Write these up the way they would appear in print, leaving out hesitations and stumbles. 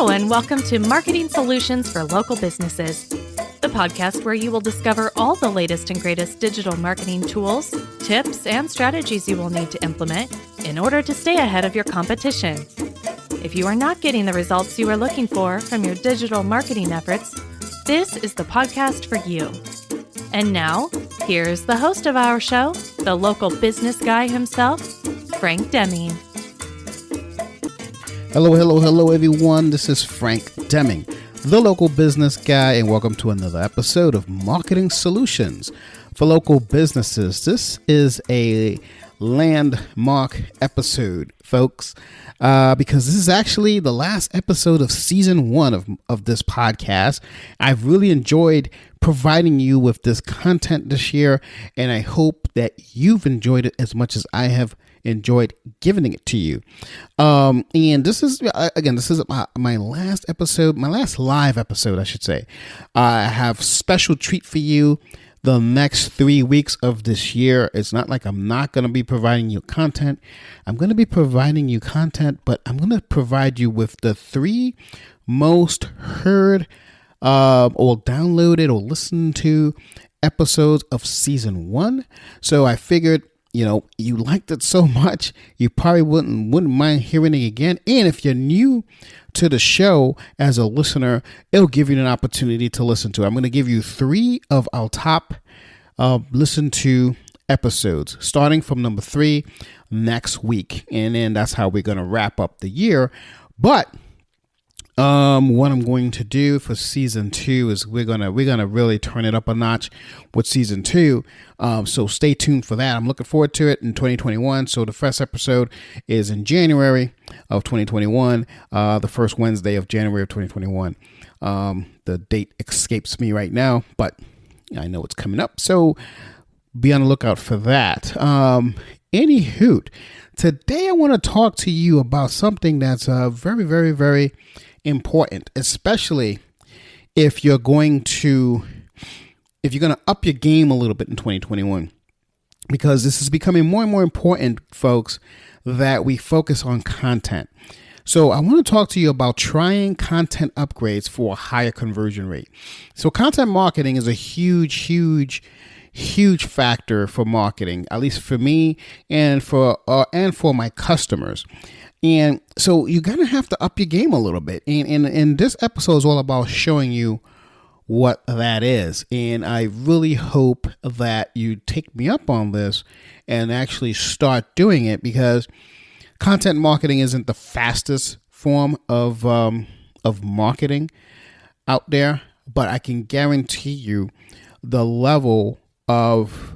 Hello, and welcome to Marketing Solutions for Local Businesses, the podcast where you will discover all the latest and greatest digital marketing tools, tips, and strategies you will need to implement in order to stay ahead of your competition. If you are not getting the results you are looking for from your digital marketing efforts, this is the podcast for you. And now, here's the host of our show, the local business guy himself, Frank Deming. Hello, everyone. This is Frank Deming, the local business guy, and welcome to another episode of Marketing Solutions for Local Businesses. This is a landmark episode, folks, because this is actually the last episode of season 1 of this podcast. I've really enjoyed providing you with this content this year, and I hope that you've enjoyed it as much as I have enjoyed giving it to you. And this is my last episode, my last live episode, I should say. I have a special treat for you the next 3 weeks of this year. It's not like I'm not going to be providing you content. I'm going to be providing you content, but I'm going to provide you with the 3 most heard or downloaded or listened to episodes of season 1. So I figured, you liked it so much, you probably wouldn't mind hearing it again. And if you're new to the show as a listener, it'll give you an opportunity to listen to it. I'm going to give you 3 of our top listen to episodes, starting from number 3 next week. And then that's how we're going to wrap up the year. But what I'm going to do for season 2 is we're gonna really turn it up a notch with season 2. So stay tuned for that. I'm looking forward to it in 2021. So the first episode is in January of 2021, the first Wednesday of January of 2021. The date escapes me right now, but I know it's coming up. So be on the lookout for that. Anywho, today I want to talk to you about something that's very, very, very important, especially if you're going to up your game a little bit in 2021, because this is becoming more and more important, folks, that we focus on content. So I want to talk to you about trying content upgrades for a higher conversion rate. So content marketing is a huge factor for marketing, at least for me and for my customers. And so you're going to have to up your game a little bit. And this episode is all about showing you what that is. And I really hope that you take me up on this and actually start doing it, because content marketing isn't the fastest form of marketing out there, but I can guarantee you the level of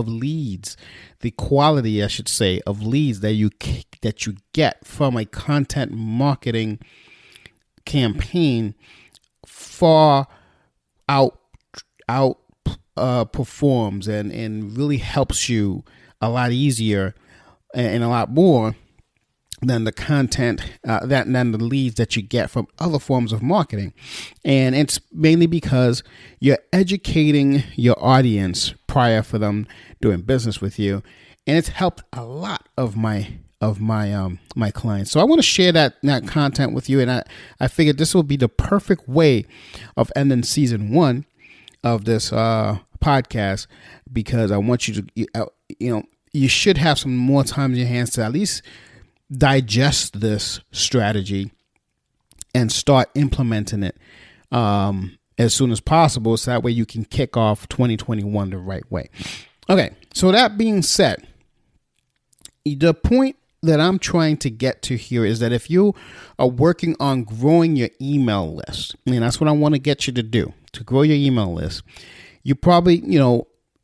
leads, the quality, I should say, of leads that you get from a content marketing campaign far performs and really helps you a lot easier and a lot more than the content than the leads that you get from other forms of marketing. And it's mainly because you're educating your audience prior for them doing business with you, and it's helped a lot of my clients. So I want to share that content with you, and I figured this will be the perfect way of ending season 1 of this podcast, because I want you to you should have some more time in your hands to at least digest this strategy and start implementing it as soon as possible, so that way you can kick off 2021 the right way. Okay, so that being said, the point that I'm trying to get to here is that if you are working on growing your email list, and that's what I want to get you to do, to grow your email list, you probably,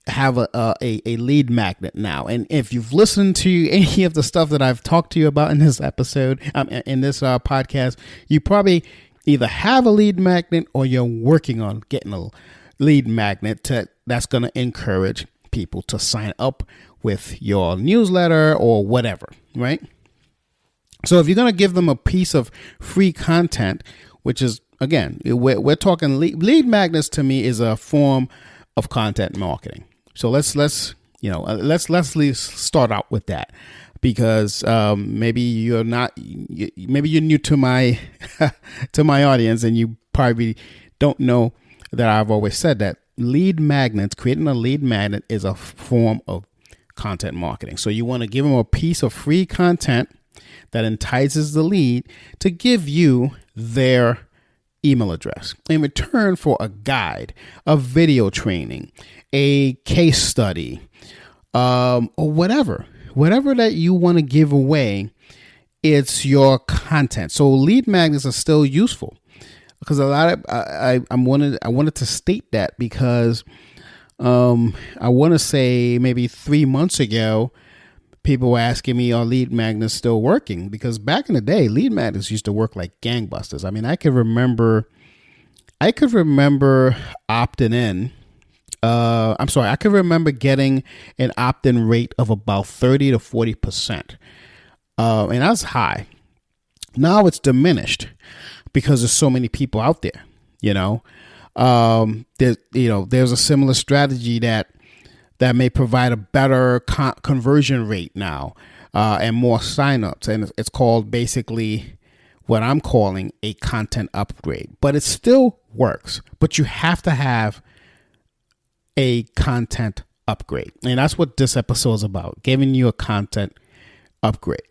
have a lead magnet now. And if you've listened to any of the stuff that I've talked to you about in this episode, in this podcast, you probably either have a lead magnet or you're working on getting a lead magnet that's going to encourage people to sign up with your newsletter or whatever, right? So if you're going to give them a piece of free content, which is, again, we're talking lead magnets, to me is a form of content marketing. So let's start out with that. because maybe you're not, maybe you're new to my to my audience, and you probably don't know that I've always said that lead magnets, creating a lead magnet, is a form of content marketing. So you want to give them a piece of free content that entices the lead to give you their email address in return for a guide, a video training, a case study, or whatever that you want to give away. It's your content. So lead magnets are still useful, because a lot of I wanted to state that, because I want to say maybe 3 months ago, people were asking me, are lead magnets still working? Because back in the day, lead magnets used to work like gangbusters. I mean, I could remember opting in. I could remember getting an opt-in rate of about 30 to 40%. And that's high. Now it's diminished because there's so many people out there, there's a similar strategy that may provide a better conversion rate now, and more signups. And it's called basically what I'm calling a content upgrade, but it still works, but you have to have a content upgrade. And that's what this episode is about, giving you a content upgrade.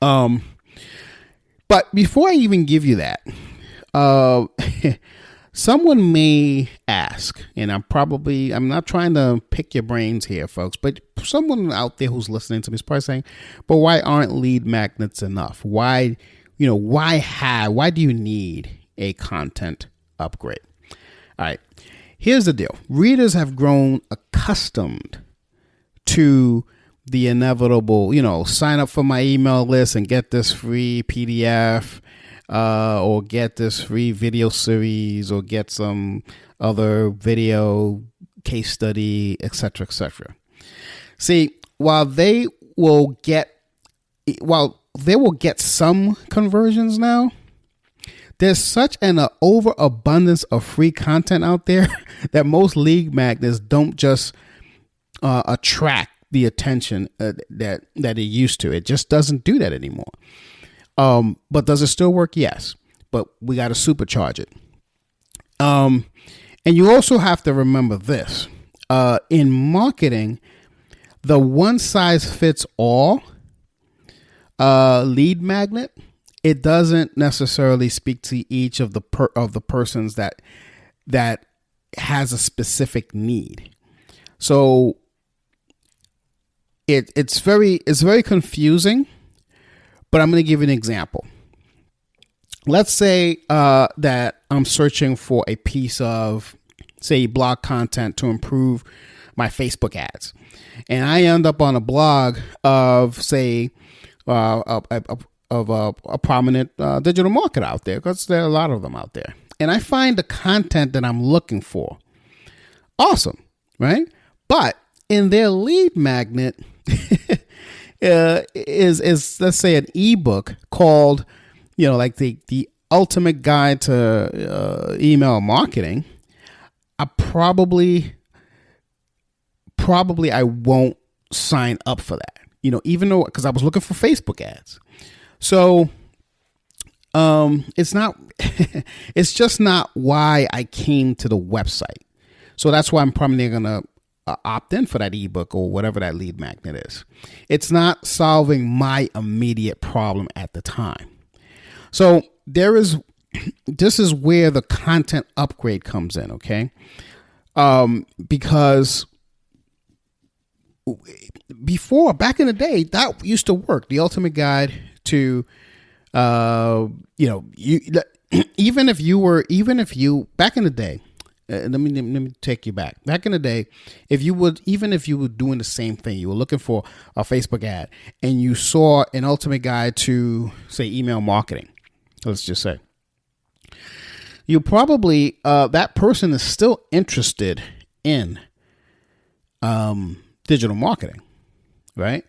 But before I even give you that, someone may ask, and I'm not trying to pick your brains here, folks, but someone out there who's listening to me is probably saying, but why aren't lead magnets enough? Why do you need a content upgrade? All right, here's the deal. Readers have grown accustomed to the inevitable, sign up for my email list and get this free PDF, or get this free video series, or get some other video case study, etc., etc. See, while they will get some conversions now, there's such an overabundance of free content out there that most lead magnets don't just attract the attention that it used to. It just doesn't do that anymore. But does it still work? Yes, but we got to supercharge it. And you also have to remember this. In marketing, the one size fits all lead magnet, it doesn't necessarily speak to each of the persons that has a specific need. So it's very confusing. But I'm going to give you an example. Let's say that I'm searching for a piece of, say, blog content to improve my Facebook ads. And I end up on a blog of, say, a prominent digital marketer out there, because there are a lot of them out there. And I find the content that I'm looking for. Awesome, right? But in their lead magnet, is let's say an ebook called, like the ultimate guide to email marketing. I probably I won't sign up for that, even though, because I was looking for Facebook ads. So it's not it's just not why I came to the website. So that's why I'm probably going to opt in for that ebook or whatever that lead magnet is. It's not solving my immediate problem at the time. So this is where the content upgrade comes in, okay? Because before, back in the day, that used to work. The ultimate guide to, even if you back in the day. Let me take you back. Back in the day, if you were doing the same thing, you were looking for a Facebook ad, and you saw an ultimate guide to, say, email marketing, let's just say, you probably that person is still interested in digital marketing, right?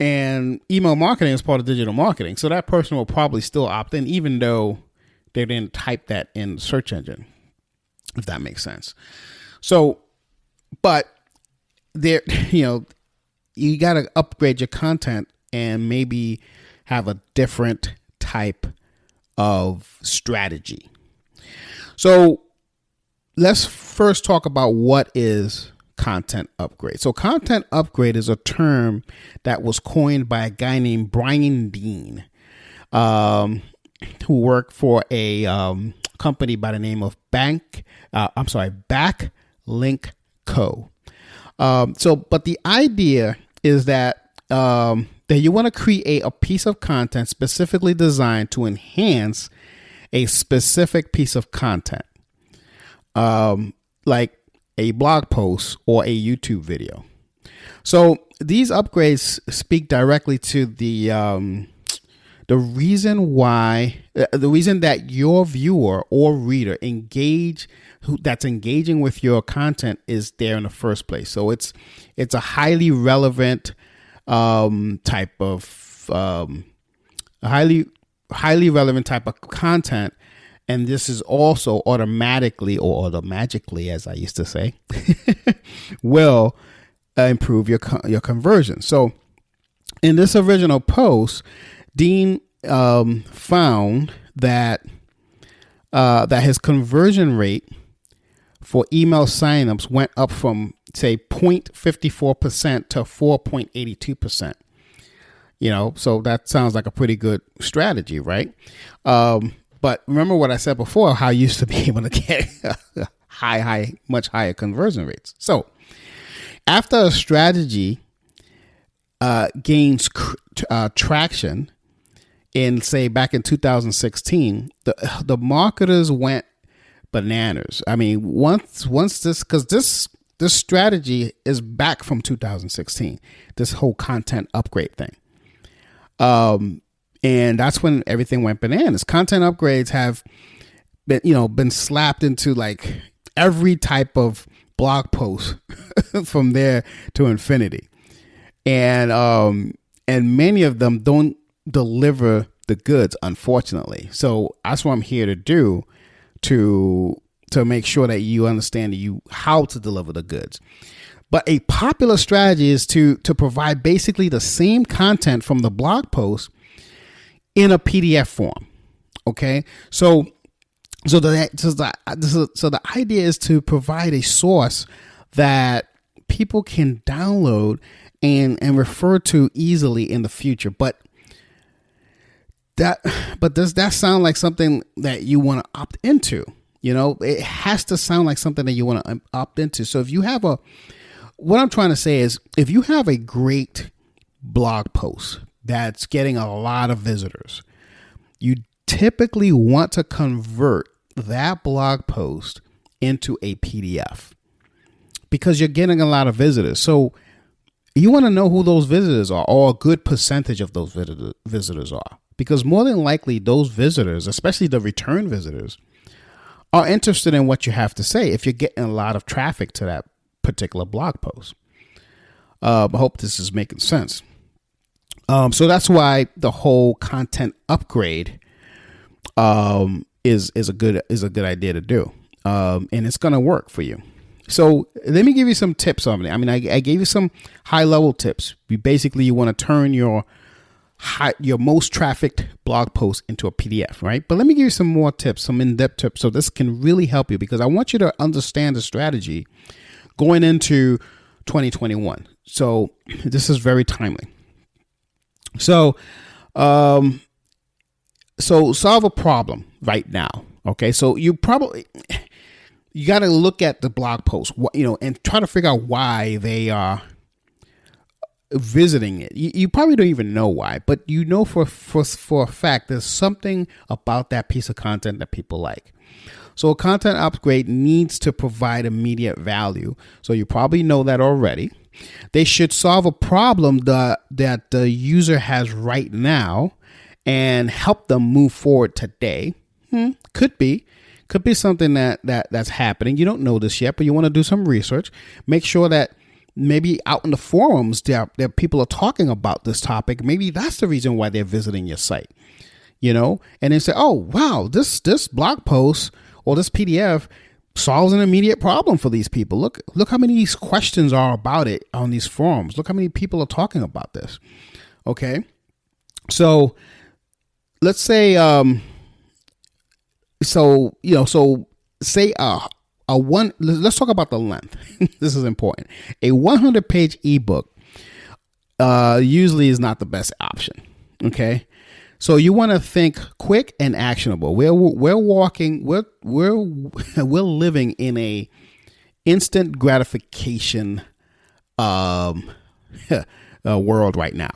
And email marketing is part of digital marketing, so that person will probably still opt in, even though they didn't type that in the search engine, if that makes sense. So, but there, you got to upgrade your content and maybe have a different type of strategy. So let's first talk about what is content upgrade. So content upgrade is a term that was coined by a guy named Brian Dean, who worked for a company by the name of Backlink Co. But the idea is that you want to create a piece of content specifically designed to enhance a specific piece of content, like a blog post or a YouTube video. So these upgrades speak directly to the reason that your viewer or reader that's engaging with your content is there in the first place. So it's a highly relevant type of highly relevant type of content. And this is also automatically, as I used to say, will improve your conversion. So in this original post, Dean found that his conversion rate for email signups went up from, say, 0.54% to 4.82%. So that sounds like a pretty good strategy, right? But remember what I said before, how you used to be able to get much higher conversion rates. So after a strategy gains traction in, say, back in 2016, the marketers went bananas. I mean, once this, because this strategy is back from 2016, this whole content upgrade thing. And that's when everything went bananas. Content upgrades have been slapped into like every type of blog post from there to infinity. And many of them don't deliver the goods, unfortunately. So that's what I'm here to do to make sure that you understand how to deliver the goods. But a popular strategy is to provide basically the same content from the blog post in a PDF form. Okay. So the idea is to provide a source that people can download and refer to easily in the future. But does that sound like something that you want to opt into? It has to sound like something that you want to opt into. So what I'm trying to say is, if you have a great blog post that's getting a lot of visitors, you typically want to convert that blog post into a PDF because you're getting a lot of visitors. So you want to know who those visitors are, or a good percentage of those visitors are, because more than likely those visitors, especially the return visitors, are interested in what you have to say if you're getting a lot of traffic to that particular blog post. I hope this is making sense. So that's why the whole content upgrade is a good idea to do, and it's going to work for you. So let me give you some tips on it. I mean, I gave you some high level tips. You want to turn your most trafficked blog post into a PDF, right? But let me give you some more tips, some in-depth tips, so this can really help you, because I want you to understand the strategy going into 2021. So this is very timely. So solve a problem right now. Okay. So you got to look at the blog post, and try to figure out why they are visiting it. You probably don't even know why, but for a fact, there's something about that piece of content that people like. So a content upgrade needs to provide immediate value. So you probably know that already. They should solve a problem that the user has right now and help them move forward today. Could be something that's happening. You don't know this yet, but you want to do some research. Make sure that maybe out in the forums there people are talking about this topic. Maybe that's the reason why they're visiting your site. And then say, oh wow, this blog post or this PDF solves an immediate problem for these people. Look how many these questions are about it on these forums. Look how many people are talking about this. Okay. So let's say, say let's talk about the length. This is important. A 100-page ebook usually is not the best option. Okay. So you want to think quick and actionable. We're living in a instant gratification world right now.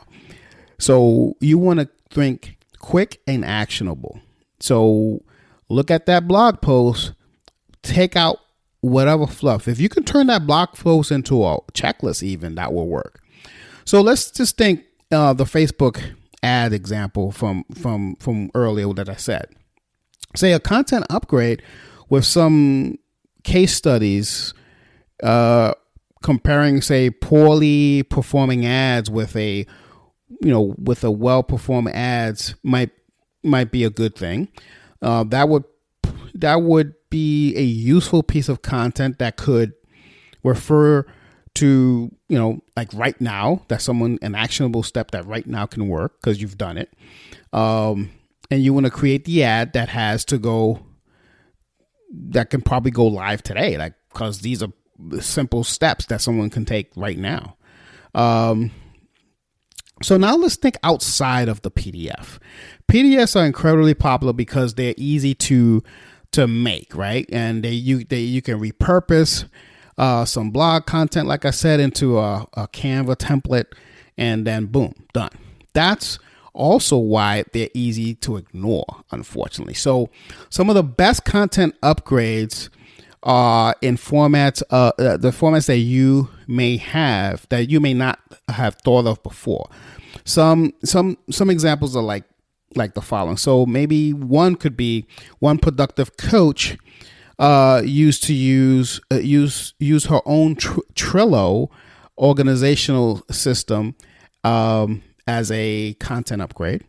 So you want to think quick and actionable. So look at that blog post, take out whatever fluff. If you can turn that blog post into a checklist, even that will work. So let's just think the Facebook ad example from earlier that I said. Say a content upgrade with some case studies comparing, say, poorly performing ads with a well-performed ads might be a good thing. That would be a useful piece of content that could refer to, like right now, that's an actionable step that right now can work because you've done it. And you want to create the ad that can probably go live today, like, because these are simple steps that someone can take right now. So now let's think outside of the PDF. PDFs are incredibly popular because they're easy to make, right? And you can repurpose some blog content, like I said, into a Canva template, and then boom, done. That's also why they're easy to ignore, unfortunately. So some of the best content upgrades are in formats, the formats that you may have that you may not have thought of before. Some examples are like the following. So maybe one could be One Productive Coach used to use her own Trello organizational system as a content upgrade.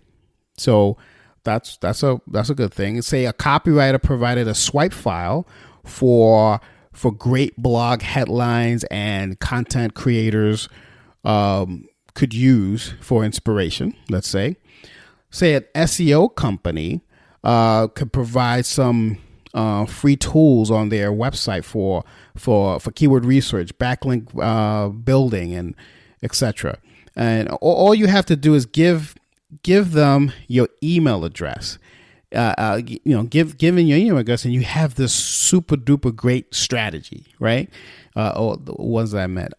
So that's a good thing. Say a copywriter provided a swipe file for great blog headlines and content creators could use for inspiration. Let's say an SEO company could provide some free tools on their website for keyword research, backlink building, and etc. And all you have to do is give them your email address. Given your email address, and you have this super duper great strategy, right? Or the ones that I meant.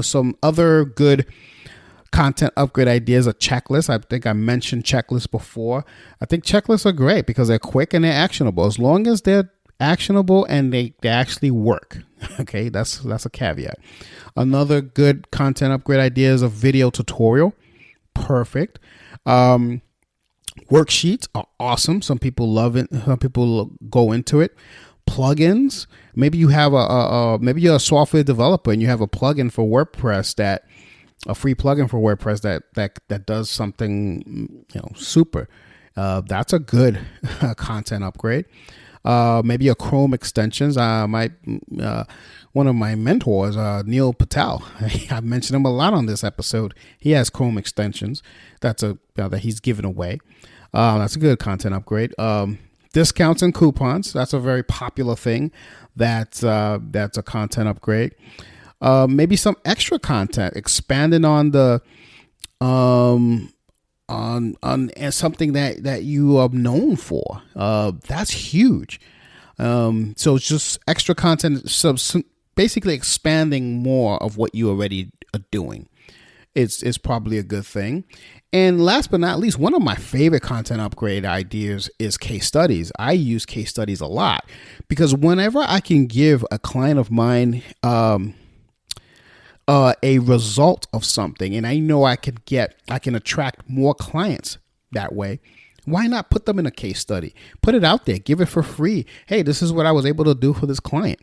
Some other good content upgrade ideas are checklists. I think I mentioned checklists before. I think checklists are great because they're quick and they're actionable. As long as they're actionable and they actually work. Okay, that's a caveat. Another good content upgrade idea is a video tutorial. Perfect. Worksheets are awesome. Some people love it. Some people go into it. Plugins. Maybe you have maybe you're a software developer and you have a plugin for WordPress a free plugin for WordPress that does something super. That's a good content upgrade. Maybe a Chrome extensions. One of my mentors, Neil Patel, I mentioned him a lot on this episode. He has Chrome extensions. That he's given away. That's a good content upgrade. Discounts and coupons. That's a very popular thing. That's a content upgrade. Maybe some extra content, expanding on the on something that you are known for. That's huge. So it's just extra content, so basically expanding more of what you already are doing. It's probably a good thing. And last but not least, one of my favorite content upgrade ideas is case studies. I use case studies a lot because whenever I can give a client of mine a result of something, and I know I can attract more clients that way, why not put them in a case study? Put it out there, give it for free. Hey, this is what I was able to do for this client.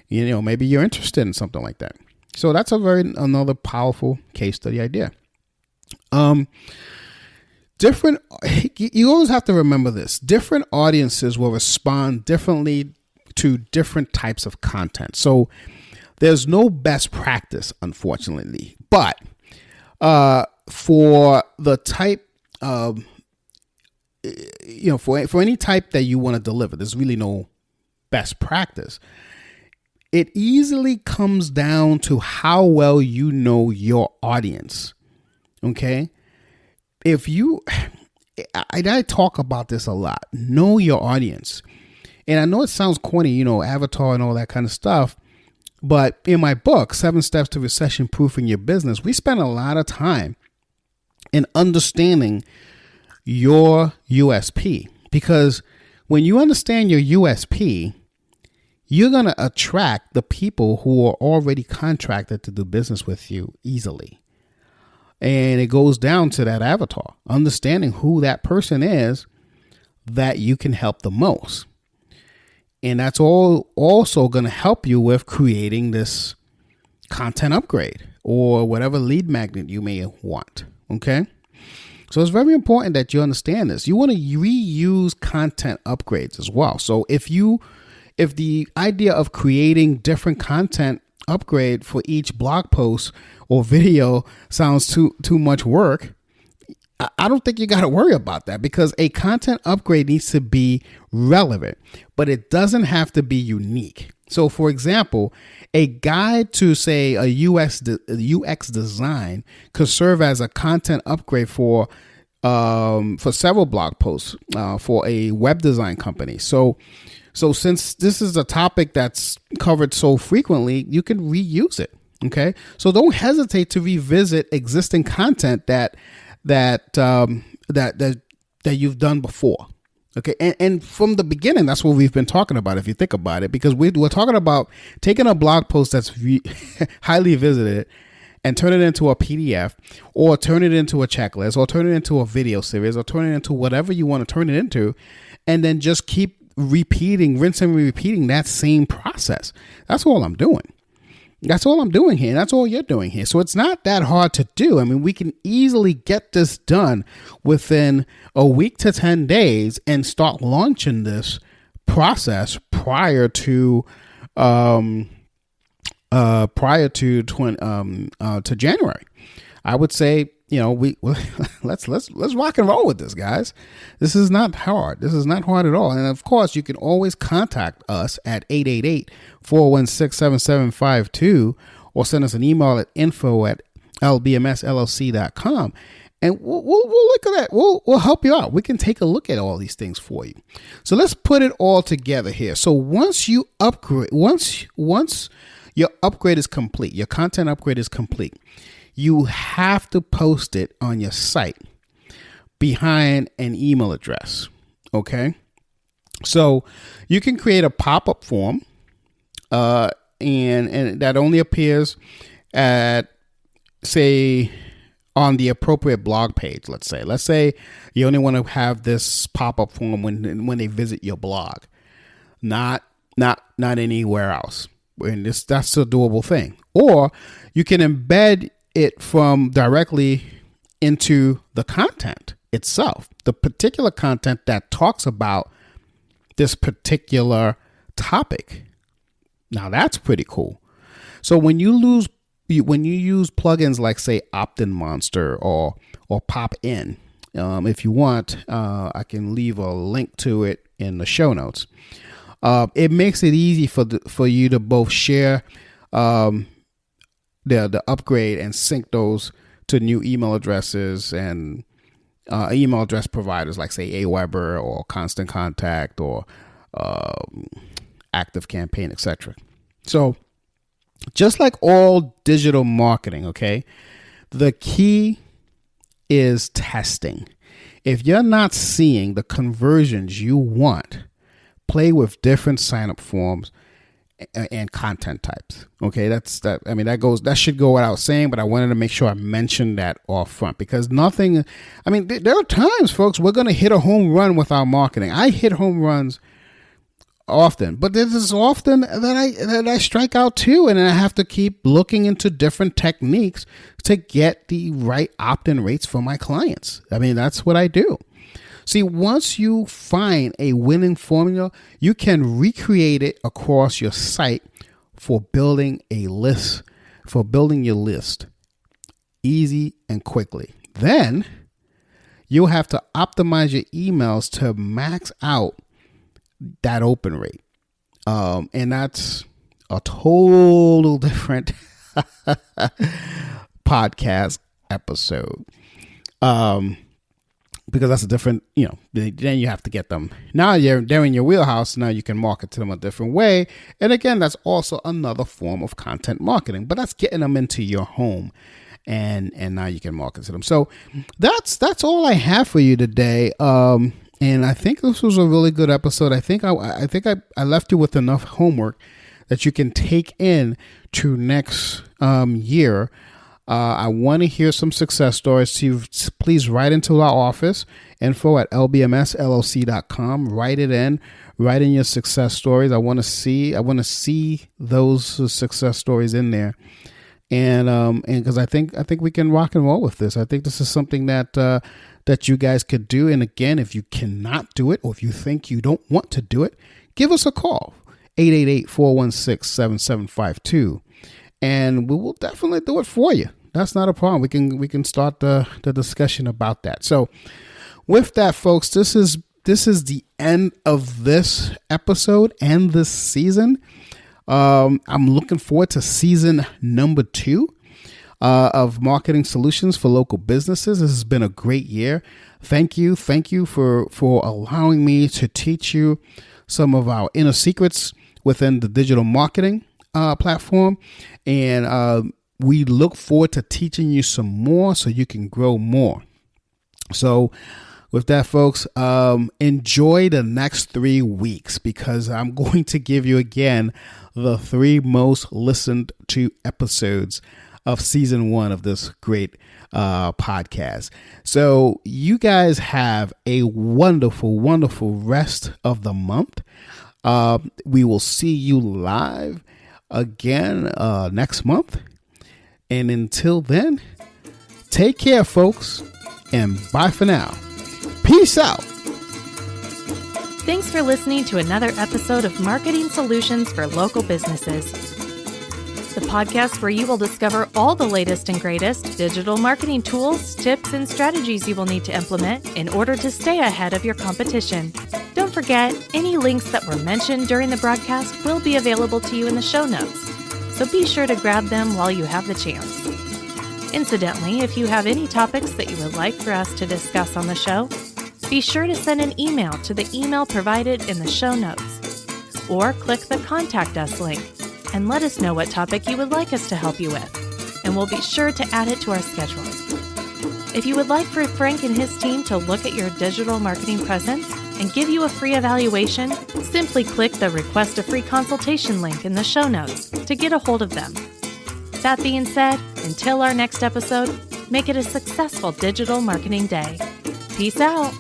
Maybe you're interested in something like that. So that's another powerful case study idea. You always have to remember this. Different audiences will respond differently to different types of content. So there's no best practice, unfortunately, but for the type of, for any type that you want to deliver, there's really no best practice. It easily comes down to how well you know your audience. Okay. I talk about this a lot. Know your audience. And I know it sounds corny, avatar and all that kind of stuff. But in my book, 7 Steps to Recession Proofing Your Business, we spend a lot of time in understanding your USP. Because when you understand your USP, you're going to attract the people who are already contracted to do business with you easily. And it goes down to that avatar, understanding who that person is that you can help the most. And that's all also going to help you with creating this content upgrade or whatever lead magnet you may want. Okay. So it's very important that you understand this. You want to reuse content upgrades as well. So if the idea of creating different content upgrade for each blog post or video sounds too much work, I don't think you got to worry about that, because a content upgrade needs to be relevant, but it doesn't have to be unique. So, for example, a guide to, say, a UX design could serve as a content upgrade for several blog posts for a web design company. So since this is a topic that's covered so frequently, you can reuse it. Okay, so don't hesitate to revisit existing content that you've done before. Okay, and from the beginning, that's what we've been talking about, if you think about it, because we're talking about taking a blog post that's highly visited and turn it into a PDF, or turn it into a checklist, or turn it into a video series, or turn it into whatever you want to turn it into, and then just keep rinse and repeating that same process. That's all I'm doing. That's all I'm doing here. And that's all you're doing here. So it's not that hard to do. I mean, we can easily get this done within a week to 10 days and start launching this process prior to January. I would say, let's rock and roll with this, guys. This is not hard. This is not hard at all. And of course, you can always contact us at 888-416-7752 or send us an email at info@lbmsllc.com. And we'll look at that. We'll help you out. We can take a look at all these things for you. So let's put it all together here. So once you upgrade, once your upgrade is complete, your content upgrade is complete, you have to post it on your site behind an email address. Okay. So you can create a pop-up form, and that only appears at, say, on the appropriate blog page. Let's say you only want to have this pop-up form when they visit your blog, not anywhere else. And that's a doable thing. Or you can embed it from directly into the content itself, the particular content that talks about this particular topic. Now that's pretty cool. So when you use plugins like, say, Opt-in Monster or Pop-in, if you want, I can leave a link to it in the show notes. It makes it easy for you to both share the upgrade and sync those to new email addresses and email address providers like, say, Aweber or Constant Contact or Active Campaign, etc. So just like all digital marketing, okay, the key is testing. If you're not seeing the conversions you want, play with different sign-up forms and content types. Okay, that should go without saying, but I wanted to make sure I mentioned that off front, because there are times, folks, we're going to hit a home run with our marketing. I hit home runs often, but this is often that I strike out too, and I have to keep looking into different techniques to get the right opt-in rates for my clients. I mean, that's what I do. See, once you find a winning formula, you can recreate it across your site for building a list, for building your list easy and quickly. Then you'll have to optimize your emails to max out that open rate. And that's a total different podcast episode. Because that's a different, then you have to get them. Now they're in your wheelhouse. Now you can market to them a different way. And again, that's also another form of content marketing, but that's getting them into your home. And now you can market to them. So that's all I have for you today. And I think this was a really good episode. I think I left you with enough homework that you can take in to next year. I want to hear some success stories. Please write into our office, info@lbmsllc.com. Write in your success stories. I want to see those success stories in there. And because I think we can rock and roll with this. I think this is something that you guys could do. And again, if you cannot do it, or if you think you don't want to do it, give us a call, 888-416-7752. And we will definitely do it for you. That's not a problem. We can start the discussion about that. So with that, folks, this is the end of this episode and this season. I'm looking forward to season number 2 of Marketing Solutions for Local Businesses. This has been a great year. Thank you for allowing me to teach you some of our inner secrets within the digital marketing platform. And we look forward to teaching you some more so you can grow more. So with that, folks, enjoy the next 3 weeks, because I'm going to give you again the 3 most listened to episodes of season 1 of this great podcast. So you guys have a wonderful, wonderful rest of the month. We will see you live again next month. And until then, take care, folks, and bye for now. Peace out. Thanks for listening to another episode of Marketing Solutions for Local Businesses, the podcast where you will discover all the latest and greatest digital marketing tools, tips, and strategies you will need to implement in order to stay ahead of your competition. Don't forget, any links that were mentioned during the broadcast will be available to you in the show notes, so be sure to grab them while you have the chance. Incidentally, if you have any topics that you would like for us to discuss on the show, be sure to send an email to the email provided in the show notes, or click the Contact Us link and let us know what topic you would like us to help you with, and we'll be sure to add it to our schedule. If you would like for Frank and his team to look at your digital marketing presence and give you a free evaluation, simply click the Request a Free Consultation link in the show notes to get a hold of them. That being said, until our next episode, make it a successful digital marketing day. Peace out.